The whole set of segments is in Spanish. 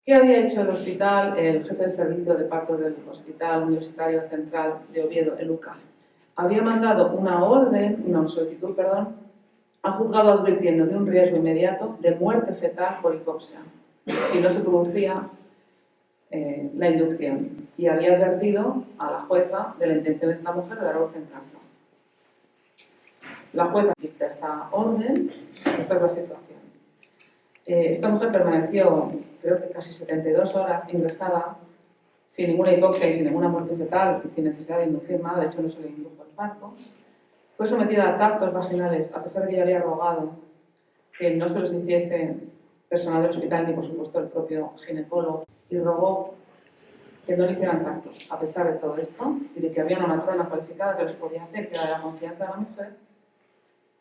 ¿Qué había hecho el hospital, el jefe de servicio de parto del Hospital Universitario Central de Oviedo, el UCA? Había mandado una solicitud, al juzgado advirtiendo de un riesgo inmediato de muerte fetal por hipóxia, si no se producía la inducción, y había advertido a la jueza de la intención de esta mujer de dar voz en casa. La jueza dicta esta orden, esta es la situación. Esta mujer permaneció, creo que casi 72 horas ingresada, sin ninguna hipoxia y sin ninguna muerte fetal y sin necesidad de inducir nada, de hecho no se le indujo el parto. Fue sometida a tactos vaginales, a pesar de que ella había rogado que no se los hiciese personal del hospital ni, por supuesto, el propio ginecólogo, y rogó que no le hicieran tactos. A pesar de todo esto y de que había una matrona cualificada que los podía hacer, que era de la confianza de la mujer,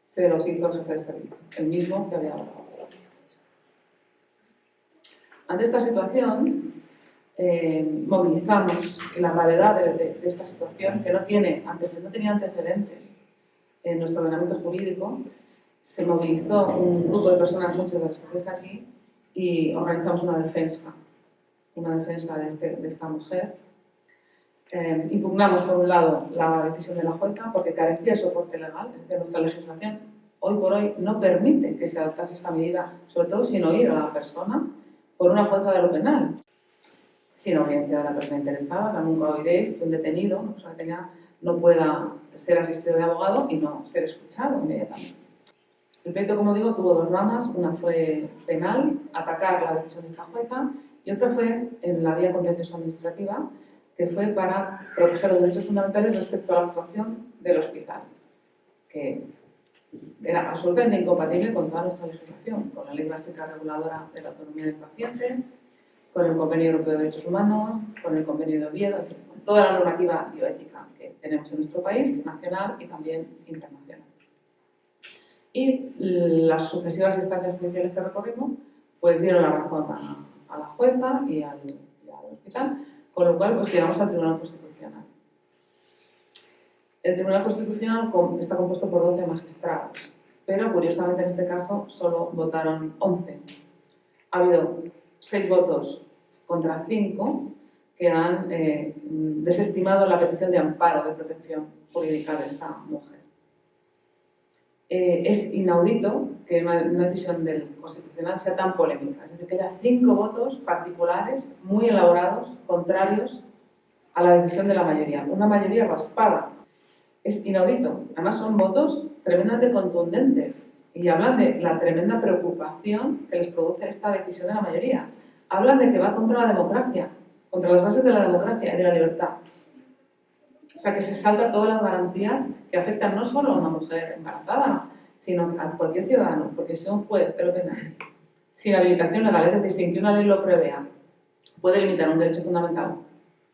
se los hizo el jefe de servicio, el mismo que había rogado. Ante esta situación, movilizamos la gravedad de esta situación, que no tenía antecedentes en nuestro ordenamiento jurídico. Se movilizó un grupo de personas, muchas de las que estáis aquí, y organizamos una defensa de esta mujer. Impugnamos, por un lado, la decisión de la jueza porque carecía de soporte legal, es decir, nuestra legislación hoy por hoy no permite que se adoptase esta medida, sobre todo sin oír a la persona, por una jueza de lo penal, sin audiencia de la persona interesada. O sea, nunca oiréis que un detenido, una persona detenida, no pueda ser asistido de abogado y no ser escuchado inmediatamente. El pleito, como digo, tuvo dos ramas. Una fue penal, atacar la decisión de esta jueza, y otra fue en la vía contencioso administrativa, que fue para proteger los derechos fundamentales respecto a la actuación del hospital, que era absolutamente incompatible con toda nuestra legislación, con la Ley Básica Reguladora de la Autonomía del Paciente, con el Convenio Europeo de Derechos Humanos, con el Convenio de Oviedo, en fin, con toda la normativa bioética que tenemos en nuestro país, nacional y también internacional. Y las sucesivas instancias judiciales que recorrimos pues dieron la razón a la jueza y al hospital, con lo cual pues llegamos al Tribunal Constitucional. El Tribunal Constitucional está compuesto por 12 magistrados, pero curiosamente en este caso solo votaron 11. Ha habido 6 votos contra 5 que han desestimado la petición de amparo de protección jurídica de esta mujer. Es inaudito que una decisión del Constitucional sea tan polémica, es decir, que haya 5 votos particulares muy elaborados, contrarios a la decisión de la mayoría, una mayoría raspada. Es inaudito. Además son votos tremendamente contundentes y hablan de la tremenda preocupación que les produce esta decisión de la mayoría. Hablan de que va contra la democracia, contra las bases de la democracia y de la libertad. O sea, que se salta todas las garantías que afectan no solo a una mujer embarazada, sino a cualquier ciudadano, porque si un juez de lo penal, sin habilitación legal, es decir, sin que una ley lo prevea, puede limitar un derecho fundamental,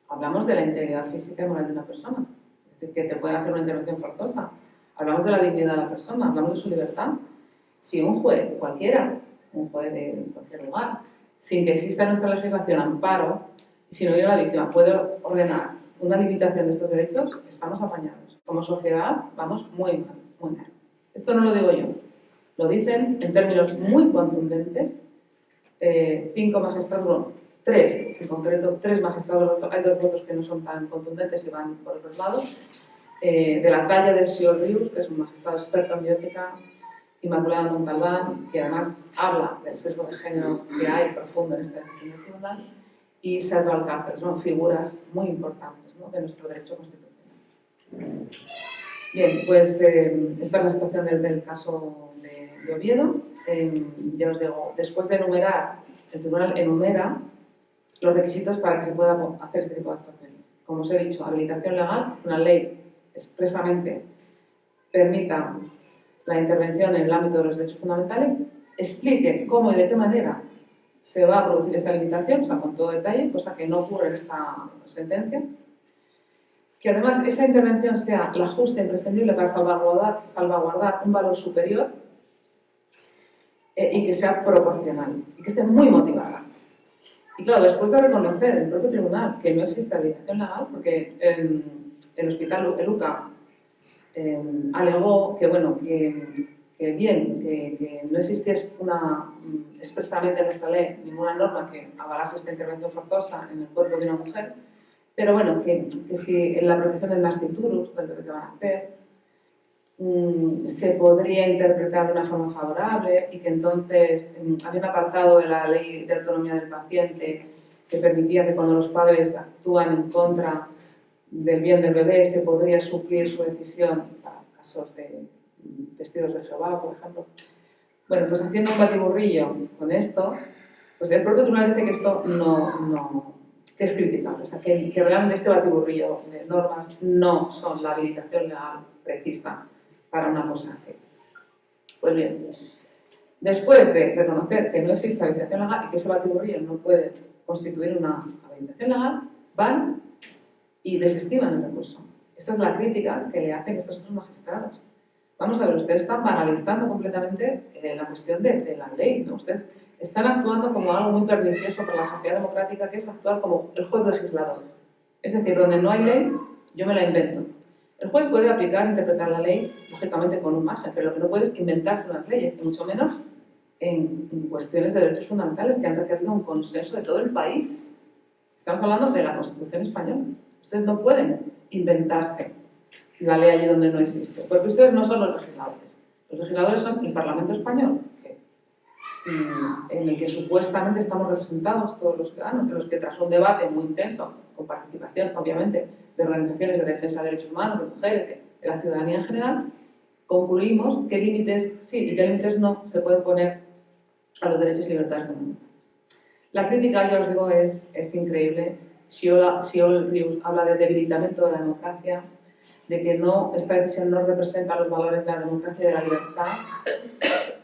hablamos de la integridad física y moral de una persona. Es decir, que te pueden hacer una intervención forzosa. Hablamos de la dignidad de la persona, hablamos de su libertad. Si un juez, cualquiera, un juez de cualquier lugar, sin que exista en nuestra legislación amparo, y sin oír a la víctima, puede ordenar una limitación de estos derechos, estamos apañados. Como sociedad vamos muy mal, muy mal. Esto no lo digo yo, lo dicen en términos muy contundentes 5 magistrados, bueno, 3, en concreto 3 magistrados, hay 2 votos que no son tan contundentes y van por otros lados, de la talla de Xiol Rius, que es un magistrado experto en bioética, Inmaculada Montalbán, que además habla del sesgo de género que hay profundo en esta decisión del tribunal, y Sergio Alcácer, son figuras muy importantes, ¿no?, de nuestro derecho constitucional. Bien, pues esta es la situación del caso de Oviedo. Ya os digo, después de enumerar, el tribunal enumera los requisitos para que se pueda hacer este tipo de actuación. Como os he dicho, habilitación legal, una ley expresamente permita la intervención en el ámbito de los derechos fundamentales, explique cómo y de qué manera se va a producir esa limitación, o sea, con todo detalle, cosa que no ocurre en esta sentencia, que además esa intervención sea la justa e imprescindible para salvaguardar un valor superior y que sea proporcional y que esté muy motivada. Y claro, después de reconocer el propio tribunal que no existe habilitación legal, porque el hospital, el UCA, alegó que, bueno, que que no existía expresamente en esta ley ninguna norma que avalase esta intervención forzosa en el cuerpo de una mujer, pero bueno, que si en la protección del nasciturus, del bebé que van a hacer, se podría interpretar de una forma favorable y que entonces había un apartado de la ley de autonomía del paciente que permitía que cuando los padres actúan en contra del bien del bebé se podría suplir su decisión para casos de testigos de Jehová, por ejemplo. Bueno, pues haciendo un batiburrillo con esto, pues el propio tribunal dice que esto que es criticable, o sea, que realmente este batiburrillo de normas no son la habilitación legal precisa para una cosa así. Pues bien, después de reconocer que no existe habilitación legal y que ese batiburrillo no puede constituir una habilitación legal, van y desestiman el recurso. Esta es la crítica que le hacen estos otros magistrados. Vamos a ver, ustedes están banalizando completamente la cuestión de la ley, ¿no? Ustedes están actuando como algo muy pernicioso para la sociedad democrática, que es actuar como el juez legislador. Es decir, donde no hay ley, yo me la invento. El juez puede aplicar e interpretar la ley, lógicamente, con un margen, pero lo que no puede es inventarse unas leyes, y mucho menos en cuestiones de derechos fundamentales que han requerido un consenso de todo el país. Estamos hablando de la Constitución española. Ustedes no pueden inventarse la ley allí donde no existe, porque ustedes no son los legisladores. Los legisladores son el Parlamento español, en el que supuestamente estamos representados todos los ciudadanos, en los que tras un debate muy intenso, con participación, obviamente, de organizaciones de defensa de derechos humanos, de mujeres, de la ciudadanía en general, concluimos qué límites sí y qué límites no se pueden poner a los derechos y libertades fundamentales. La crítica, ya os digo, es increíble. Xiol Rius habla de debilitamiento de la democracia, de que esta decisión no representa los valores de la democracia y de la libertad.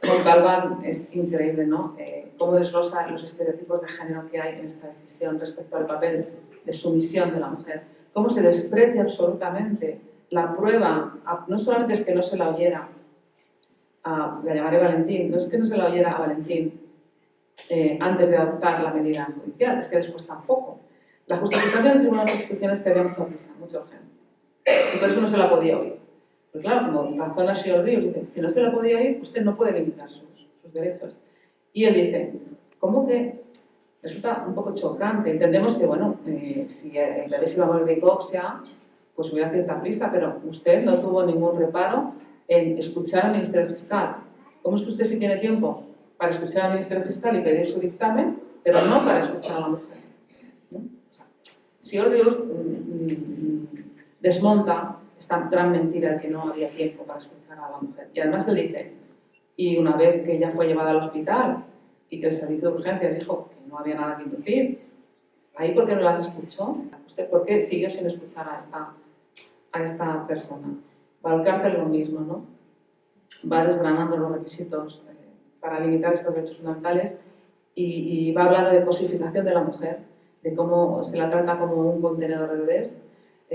Montalbán es increíble, ¿no? Cómo desglosa los estereotipos de género que hay en esta decisión respecto al papel de sumisión de la mujer. Cómo se desprecia absolutamente la prueba, no solamente es que no se la oyera, la llamaré Valentín, no es que no se la oyera a Valentín antes de adoptar la medida judicial, es que después tampoco. La justificación del Tribunal de Constitución es que había mucha prisa, mucha urgencia. Y por eso no se la podía oír. Pues claro, como razona Xiol Rius, dice, si no se la podía oír, usted no puede limitar sus derechos. Y él dice, ¿cómo que? Resulta un poco chocante. Entendemos que, bueno, si el bebé se iba a morir de hipoxia, pues hubiera cierta prisa, pero usted no tuvo ningún reparo en escuchar al Ministerio Fiscal. ¿Cómo es que usted sí tiene tiempo para escuchar al Ministerio Fiscal y pedir su dictamen, pero no para escuchar a la mujer? ¿No? O sea, Xiol Rius desmonta esta gran mentira de que no había tiempo para escuchar a la mujer. Y además él dice, y una vez que ella fue llevada al hospital y que el servicio de urgencia dijo que no había nada que inducir, ahí ¿por qué no la escuchó? ¿Usted por qué siguió sin escuchar a esta persona? Va al cárcel lo mismo, ¿no? Va desgranando los requisitos para limitar estos derechos fundamentales y va hablando de cosificación de la mujer, de cómo se la trata como un contenedor de bebés,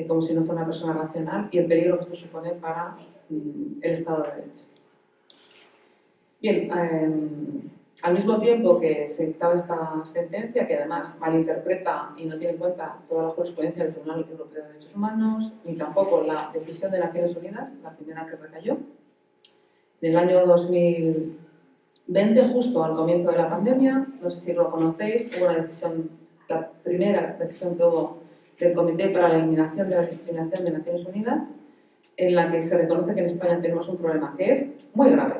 como si no fuera una persona racional y el peligro que esto supone para el Estado de Derecho. Bien, al mismo tiempo que se dictaba esta sentencia, que además malinterpreta y no tiene en cuenta toda la jurisprudencia del Tribunal Europeo de Derechos Humanos, ni tampoco la decisión de Naciones Unidas, la primera que recayó, en el año 2020, justo al comienzo de la pandemia, no sé si lo conocéis, hubo una decisión, la primera decisión que hubo del Comité para la Eliminación de la Discriminación de Naciones Unidas, en la que se reconoce que en España tenemos un problema que es muy grave.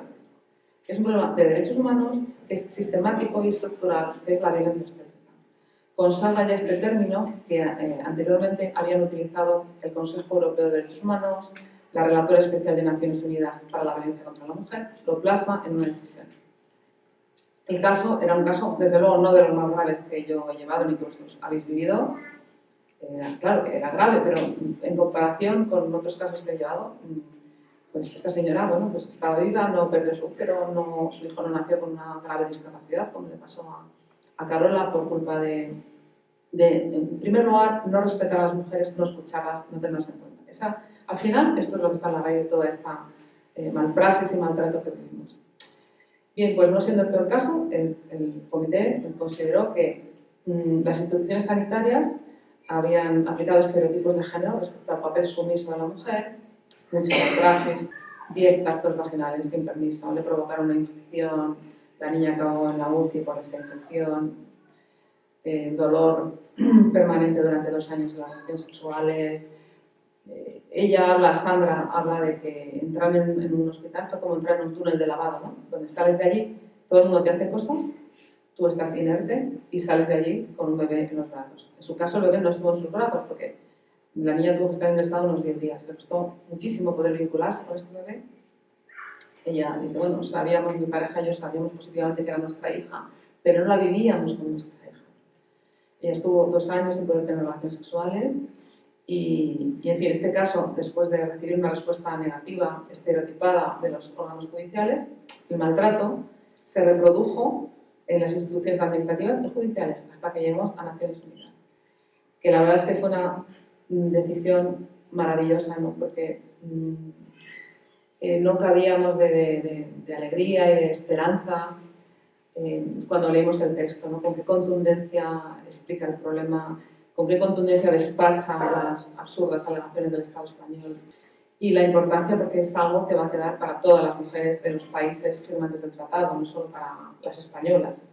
Es un problema de derechos humanos, que es sistemático y estructural, que es la violencia obstétrica. Consagra ya este término que anteriormente habían utilizado el Consejo Europeo de Derechos Humanos, la Relatora Especial de Naciones Unidas para la Violencia contra la Mujer, lo plasma en una decisión. El caso era un caso, desde luego, no de los más graves que yo he llevado ni que vosotros habéis vivido. Claro que era grave, pero en comparación con otros casos que he llevado, pues esta señora, bueno, pues estaba viva, no perdió su útero, su hijo no nació con una grave discapacidad, como le pasó a Carola por culpa de, en primer lugar, no respetar a las mujeres, no escucharlas, no tenerlas en cuenta. Al final, esto es lo que está en la raíz de toda esta malpraxis y maltrato que vivimos. Bien, pues no siendo el peor caso, el comité consideró que las instituciones sanitarias habían aplicado estereotipos de género respecto al papel sumiso de la mujer, mucha malpraxis, 10 actos vaginales sin permiso, le provocaron una infección, la niña acabó en la UCI por esta infección, dolor permanente durante 2 años de las relaciones sexuales. Ella habla, Sandra, habla de que entrar en un hospital fue como entrar en un túnel de lavado, ¿no? Donde sales de allí, todo el mundo te hace cosas, tú estás inerte y sales de allí con un bebé en los brazos. En su caso, el bebé no estuvo en sus brazos porque la niña tuvo que estar ingresada unos 10 días. Le costó muchísimo poder vincularse con este bebé. Ella dice, bueno, sabíamos, mi pareja y yo sabíamos positivamente que era nuestra hija, pero no la vivíamos como nuestra hija. Ella estuvo 2 años sin poder tener relaciones sexuales y en fin, este caso, después de recibir una respuesta negativa, estereotipada de los órganos judiciales, el maltrato se reprodujo en las instituciones administrativas y judiciales hasta que llegamos a Naciones Unidas. Que la verdad es que fue una decisión maravillosa, ¿no? Porque no cabíamos de alegría y de esperanza cuando leímos el texto, ¿no? Con qué contundencia explica el problema, con qué contundencia despacha las absurdas alegaciones del Estado español y la importancia porque es algo que va a quedar para todas las mujeres de los países firmantes del tratado, no solo para las españolas.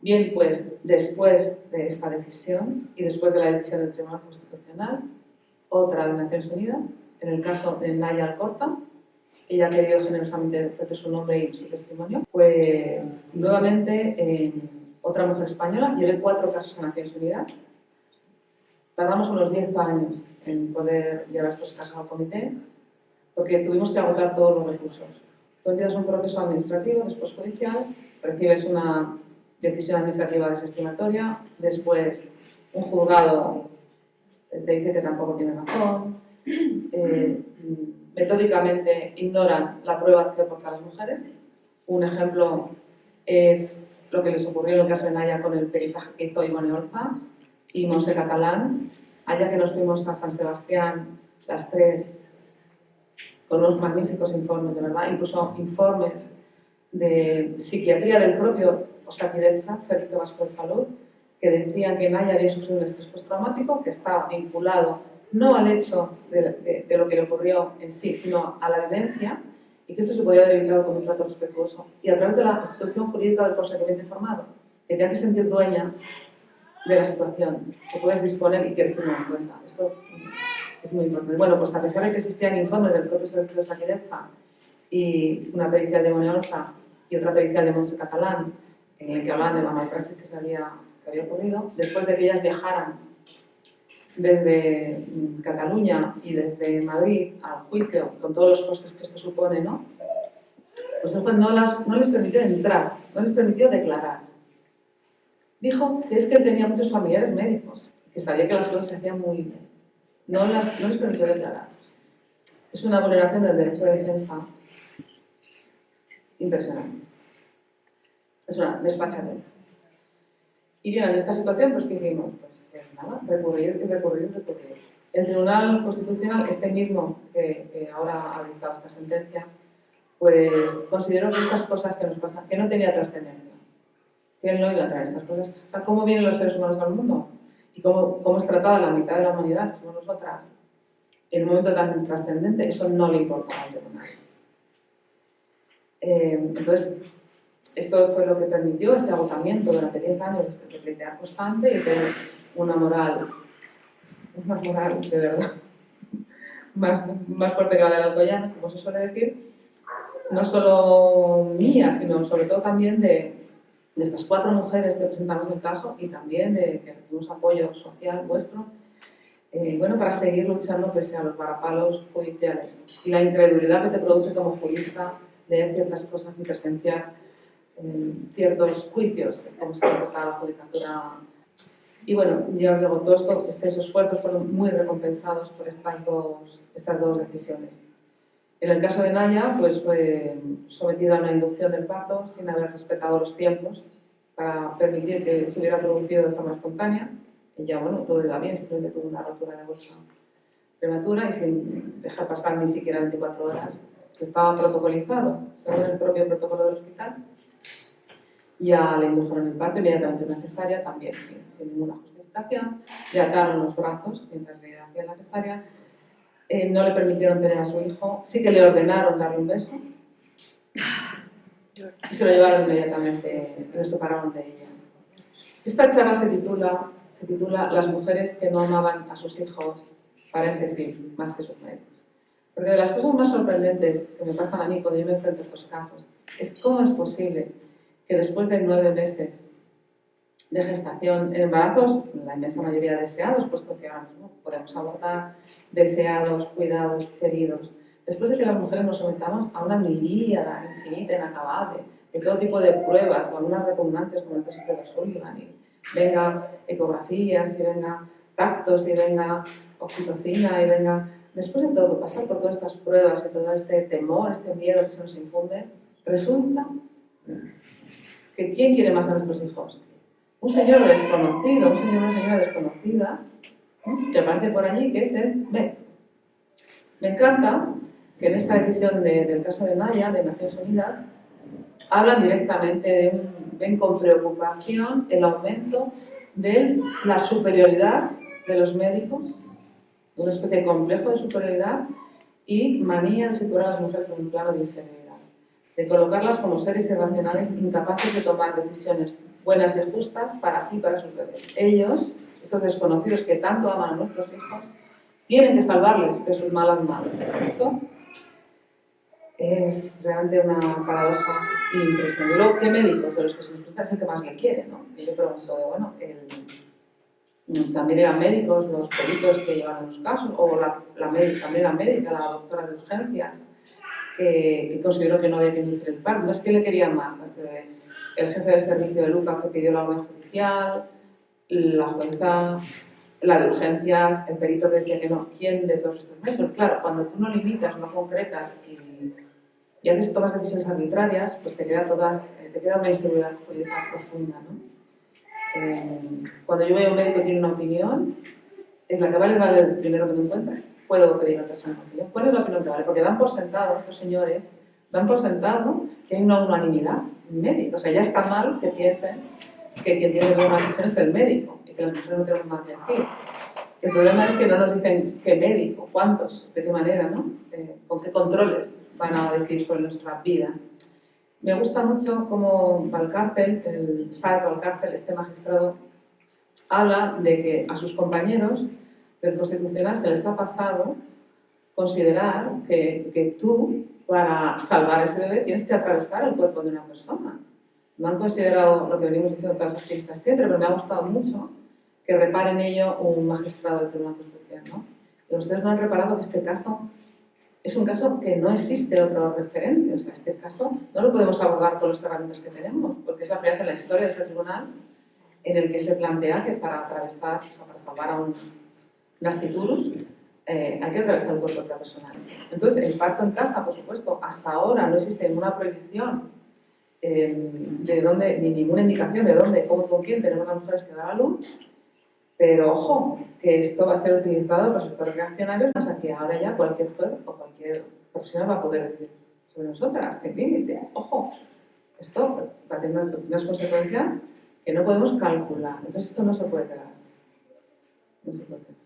Bien, pues después de esta decisión y después de la decisión del Tribunal Constitucional, otra de Naciones Unidas, en el caso de Naya Alcorta, ella ha querido generosamente ofrecer su nombre y su testimonio, pues nuevamente otra mujer española, llevé 4 casos a Naciones Unidas. Tardamos unos 10 años en poder llevar estos casos al comité, porque tuvimos que agotar todos los recursos. Tú empiezas un proceso administrativo, después judicial, recibes una decisión administrativa desestimatoria, después un juzgado te dice que tampoco tiene razón, metódicamente ignoran la prueba que aportan las mujeres. Un ejemplo es lo que les ocurrió en el caso de Naya con el peritaje que hizo Ivone Olza y Montse Catalán, allá que nos fuimos a San Sebastián las 3 con unos magníficos informes, de verdad, incluso informes de psiquiatría del propio Osakidetza, Servicio Vasco de Salud, que decían que Naya había sufrido un estrés postraumático que estaba vinculado no al hecho de lo que le ocurrió en sí, sino a la vivencia, y que esto se podía haber evitado con un trato respetuoso. Y a través de la institución jurídica del consentimiento informado, que te hace sentir dueña de la situación, que puedes disponer y quieres tener en cuenta. Esto es muy importante. Bueno, pues a pesar de que existían informes del propio Servicio de Osakidetza y una pericia de Ivone Olza y otra pericia de Montse Catalán, en el que hablaban de la malpraxis que había ocurrido, después de que ellas viajaran desde Cataluña y desde Madrid al juicio, con todos los costes que esto supone, ¿no? Pues el juez no les permitió entrar, no les permitió declarar. Dijo que es que él tenía muchos familiares médicos, que sabía que las cosas se hacían muy bien. No les permitió declarar. Es una vulneración del derecho de defensa impresionante. Es una desfachatez. Y bien, en esta situación, pues ¿qué hicimos? Pues nada, recurrir. El Tribunal Constitucional, este mismo que ahora ha dictado esta sentencia, pues consideró que estas cosas que nos pasan, que no tenía trascendencia, que él no iba a traer estas cosas. ¿Cómo vienen los seres humanos al mundo? Y cómo es tratada la mitad de la humanidad, que somos nosotras, en un momento tan trascendente, eso no le importa al tribunal. Entonces, esto fue lo que permitió este agotamiento durante 10 años de pleitear constante y de tener una moral, de verdad, más fuerte que la del Alcoyano, como se suele decir, no solo mía, sino sobre todo también de estas 4 mujeres que presentamos el caso y también de que recibimos apoyo social vuestro, bueno, para seguir luchando pese a los varapalos judiciales y la incredulidad que te produce como jurista leer ciertas cosas y presenciar ciertos juicios, cómo se comporta la judicatura. Y bueno, ya os digo, todos estos esfuerzos fueron muy recompensados por estas dos decisiones. En el caso de Naya, pues fue sometida a una inducción del parto sin haber respetado los tiempos para permitir que se hubiera producido de forma espontánea. Ella, bueno, todo iba bien, simplemente tuvo una rotura de bolsa prematura y sin dejar pasar ni siquiera 24 horas, que estaba protocolizado, según el propio protocolo del hospital. Ya le indujeron el parto inmediatamente una cesárea, también sin ninguna justificación. Le ataron los brazos mientras le hacían la cesárea. no le permitieron tener a su hijo, sí que le ordenaron darle un beso y se lo llevaron inmediatamente y lo separaron de ella. Esta charla se titula Las mujeres que no amaban a sus hijos, paréntesis, más que sus médicos. Porque de las cosas más sorprendentes que me pasan a mí cuando yo me enfrento a estos casos es cómo es posible que después de 9 meses de gestación, en embarazos, la inmensa mayoría deseados, puesto que ahora mismo podemos abortar, deseados, cuidados, queridos, después de que las mujeres nos sometamos a una miríada infinita, inacabable, de todo tipo de pruebas, algunas repugnantes como el test de Sullivan, y venga ecografías, y venga tactos, y venga oxitocina, y venga... Después de todo, pasar por todas estas pruebas y todo este temor, este miedo que se nos infunde, resulta que ¿quién quiere más a nuestros hijos? Un señor desconocido, un señor o una señora desconocida, que aparece por allí, que es el médico. Me encanta que en esta decisión del caso de Naya, de Naciones Unidas, hablan directamente ven con preocupación el aumento de la superioridad de los médicos, una especie de complejo de superioridad y manía de situar a las mujeres en un plano de inferioridad, de colocarlas como seres irracionales incapaces de tomar decisiones buenas y justas para sí y para sus bebés. Ellos, estos desconocidos que tanto aman a nuestros hijos, tienen que salvarles de sus malas madres. Esto es realmente una paradoja impresionante. Luego, ¿qué médicos de los que se disfruta es el que más le quiere, ¿no? Y yo pregunto, bueno, también eran médicos los peritos que llevaban los casos, o también era médica, la doctora de urgencias, que consideró que no había que inducir el parto. No es que le querían más a este bebé. El jefe de servicio de Lucas que pidió la orden judicial, la jueza, la de urgencias, el perito que decía que no. ¿Quién de todos estos médicos? Claro, cuando tú no limitas, no concretas y haces todas decisiones arbitrarias, pues te queda una inseguridad jurídica profunda, ¿no? Cuando yo veo a un médico que tiene una opinión, es la que vale el primero que me encuentre. Puedo pedir a otra persona una opinión. ¿Cuál es la opinión que vale? Porque dan por sentado, estos señores, dan por sentado que hay una unanimidad médica. O sea, ya está mal que piensen que quien tiene que tomar una decisión es el médico y que las mujeres no tenemos más que decir. El problema es que no nos dicen qué médico, cuántos, de qué manera, ¿no? Con qué controles van a decidir sobre nuestra vida. Me gusta mucho cómo Valcárcel, el Saez Valcárcel, este magistrado, habla de que a sus compañeros del Constitucional se les ha pasado considerar que tú, para salvar a ese bebé, tienes que atravesar el cuerpo de una persona. No han considerado lo que venimos diciendo todas las activistas siempre, pero me ha gustado mucho que repare en ello un magistrado del Tribunal Constitucional, ¿no? Y ustedes no han reparado que este caso es un caso que no existe otro referente. O sea, este caso no lo podemos abordar con las herramientas que tenemos, porque es la primera vez en la historia de ese tribunal en el que se plantea que para atravesar, o sea, para salvar a un nasciturus, hay que atravesar el cuerpo de otra persona. Entonces, el parto en casa, por supuesto, hasta ahora no existe ninguna prohibición de dónde, ni ninguna indicación de dónde, cómo, con quién tenemos las mujeres que dar a luz, pero ojo, que esto va a ser utilizado por sectores reaccionarios, o sea que ahora ya cualquier juez o cualquier profesional va a poder decir sobre nosotras, sin límite, ojo, esto va a tener unas consecuencias que no podemos calcular. Entonces esto no se puede quedar así. No se puede quedar.